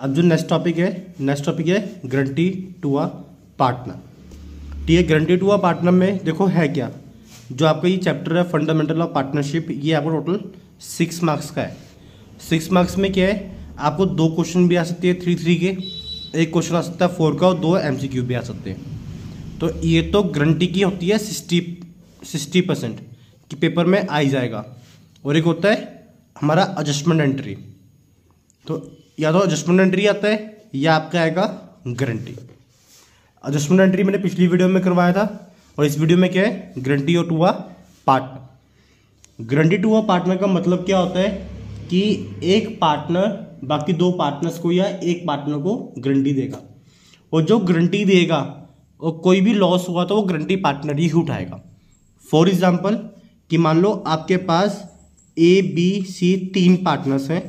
अब जो next topic है गारंटी टू अ पार्टनर। ठीक है, गारंटी टू अ पार्टनर में देखो है क्या, जो आपका ये चैप्टर है फंडामेंटल ऑफ पार्टनरशिप, ये आपको टोटल 6 मार्क्स का है। 6 मार्क्स में क्या है, आपको 2 क्वेश्चन भी आ सकते हैं 3 के, एक क्वेश्चन आ सकता है 4 का और 2 MCQ भी आ सकते हैं। तो ये तो गारंटी की होती है 60% कि पेपर में आ ही जाएगा। और एक होता है हमारा एडजस्टमेंट एंट्री, तो या तो एडजस्टमेंट एंट्री आता है या आपका आएगा गारंटी। एडजस्टमेंट एंट्री मैंने पिछली वीडियो में करवाया था और इस वीडियो में क्या है, guarantee to a partner. Guarantee to a partner का मतलब क्या होता है कि एक पार्टनर बाकी 2 पार्टनर्स को या एक पार्टनर को गारंटी देगा, और जो गारंटी देगा और कोई भी लॉस हुआ तो वो गारंटी पार्टनर ही उठाएगा। फॉर एग्जाम्पल कि मान लो आपके पास ABC 3 पार्टनर्स हैं,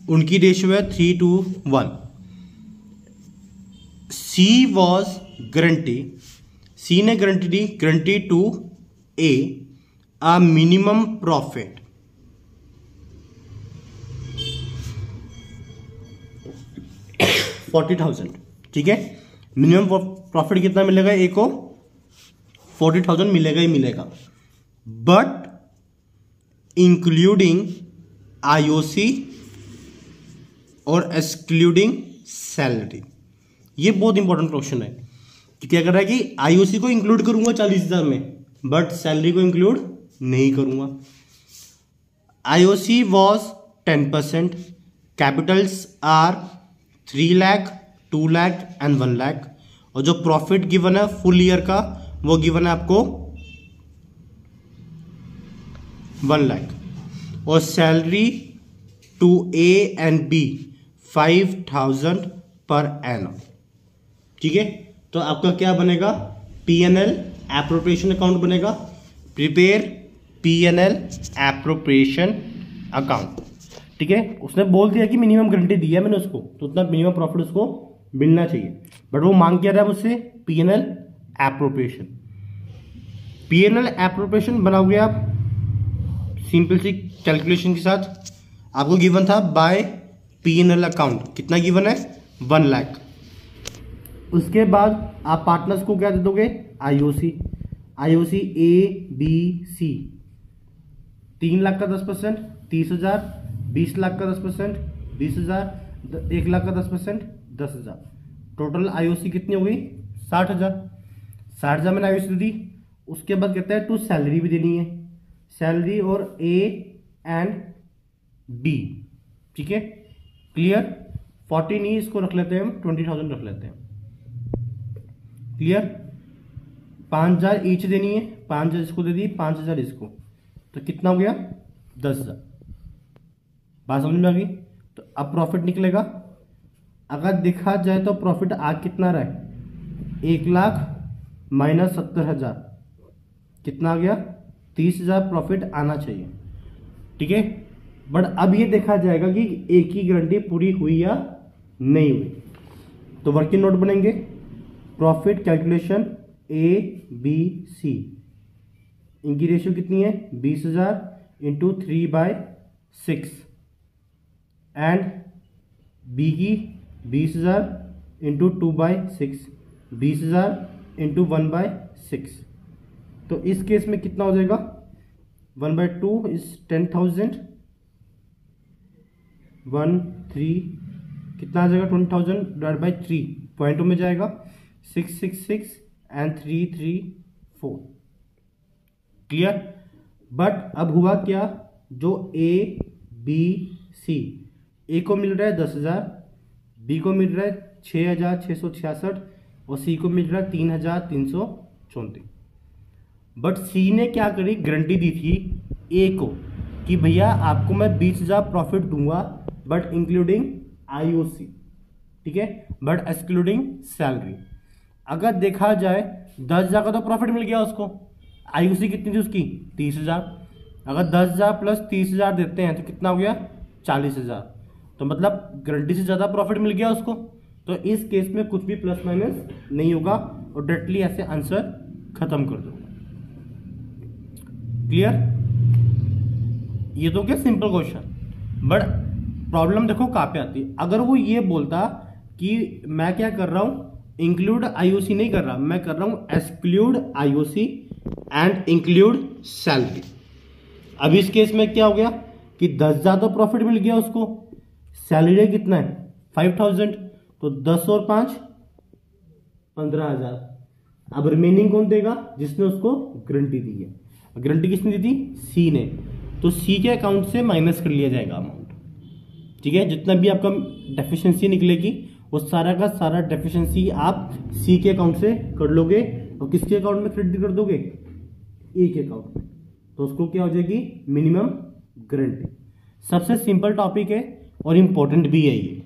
उनकी रेशियो है 3:1। C वॉज गारंटी, C ने गारंटी दी, guarantee to A minimum profit 40,000। ठीक है, मिनिमम प्रॉफिट कितना मिलेगा, A को 40,000 मिलेगा ही मिलेगा, बट इंक्लूडिंग IOC और एक्सक्लूडिंग सैलरी। ये बहुत इंपॉर्टेंट क्वेश्चन है कि क्या कर रहा है कि IOC को इंक्लूड करूंगा 40,000 में, बट सैलरी को इंक्लूड नहीं करूंगा। IOC was 10%, capitals are 3 lakh, 2 lakh and 1 lakh, और जो प्रॉफिट गिवन है फुल ईयर का वो गिवन है आपको 1 लाख, और salary to A and B 5,000 per annum. ठीक है, तो आपका क्या बनेगा, P&L एप्रोप्रिएशन अकाउंट बनेगा। Prepare P&L appropriation account. ठीक है, उसने बोल दिया कि मिनिमम गारंटी दी है मैंने उसको, तो उतना मिनिमम प्रॉफिट उसको मिलना चाहिए, बट वो मांग क्या रहा है मुझसे, P&L एप्रोप्रिएशन। P&L एप्रोप्रिएशन बनाओगे आप सिंपल सी कैलकुलेशन के साथ। आपको गिवन था बाय P&L अकाउंट, कितना गिवन है, 1 लाख। उसके बाद आप पार्टनर्स को क्या दे दोगे, IOC A B C 3 lakh का 10% 30,000, 20 लाख का 10% 20,000, 1 लाख का 10% 10,000, टोटल IOC कितनी हो गई, 60,000। 60,000 मैंने IOC दी। उसके बाद कहता है टू सैलरी भी देनी है, सैलरी और A एंड B। ठीक है, क्लियर। 40 नहीं, इसको रख लेते हैं हम 20,000 रख लेते हैं, क्लियर। 5,000 ईच देनी है, 5,000 इसको दे दी, 5,000 इसको, तो कितना हो गया, 10,000। बात समझ में आ गई। तो अब प्रॉफिट निकलेगा, अगर देखा जाए तो प्रॉफिट आ कितना रहा है, 1 लाख माइनस 70,000, कितना आ गया, 30,000 प्रॉफिट आना चाहिए। ठीक है, बट अब ये देखा जाएगा कि एक ही गारंटी पूरी हुई या नहीं हुई। तो वर्किंग नोट बनेंगे, profit calculation A B C, इनकी रेशियो कितनी है, 20,000 इंटू 3/6, एंड B की 20,000 इंटू 2/6, 20,000 इंटू 1/6। तो इस केस में कितना हो जाएगा, 1/2 इज 10,000, 1/3 कितना आ जाएगा, 20,000 डिवाइड बाई 3, पॉइंटों में जाएगा, 666 एंड 334। क्लियर। बट अब हुआ क्या, जो A B C, A को मिल रहा है 10,000, B को मिल रहा है 6,666 और C को मिल रहा है 3,334। बट C ने क्या करी, गारंटी दी थी A को कि भैया आपको मैं 20,000 प्रॉफिट दूंगा, बट इंक्लूडिंग IOC। ठीक है, बट एक्सक्लूडिंग सैलरी। अगर देखा जाए 10,000 का तो प्रॉफिट मिल गया उसको, IOC कितनी थी उसकी, 30,000। अगर 10,000 प्लस 30,000 देते हैं तो कितना हो गया, 40,000। तो मतलब गारंटी से ज़्यादा प्रॉफिट मिल गया उसको। तो इस केस में कुछ भी प्लस माइनस नहीं होगा और डायरेक्टली ऐसे आंसर खत्म कर दो। क्लियर। ये तो क्या सिंपल क्वेश्चन, बट प्रॉब्लम देखो कहाँ पे आती है। अगर वो ये बोलता कि मैं क्या कर रहा हूं, इंक्लूड आईओसी नहीं कर रहा, मैं कर रहा हूं exclude IOC and include salary. अब इस केस में क्या हो गया कि 10,000 तो प्रॉफिट मिल गया उसको, सैलरी कितना है 5,000, तो 10 और 5 15,000। अब रिमेनिंग कौन देगा, जिसने उसको गारंटी दी है। गारंटी किसने दी थी, सी ने, तो सी के अकाउंट से माइनस कर लिया जाएगा अमाउंट। ठीक है, जितना भी आपका डेफिशिएंसी निकलेगी वो सारा का सारा डेफिशिएंसी आप सी के अकाउंट से कर लोगे और किसके अकाउंट में क्रेडिट कर दोगे, ए के अकाउंट में। तो उसको क्या हो जाएगी, मिनिमम गारंटी। सबसे सिंपल टॉपिक है और इंपॉर्टेंट भी है ये।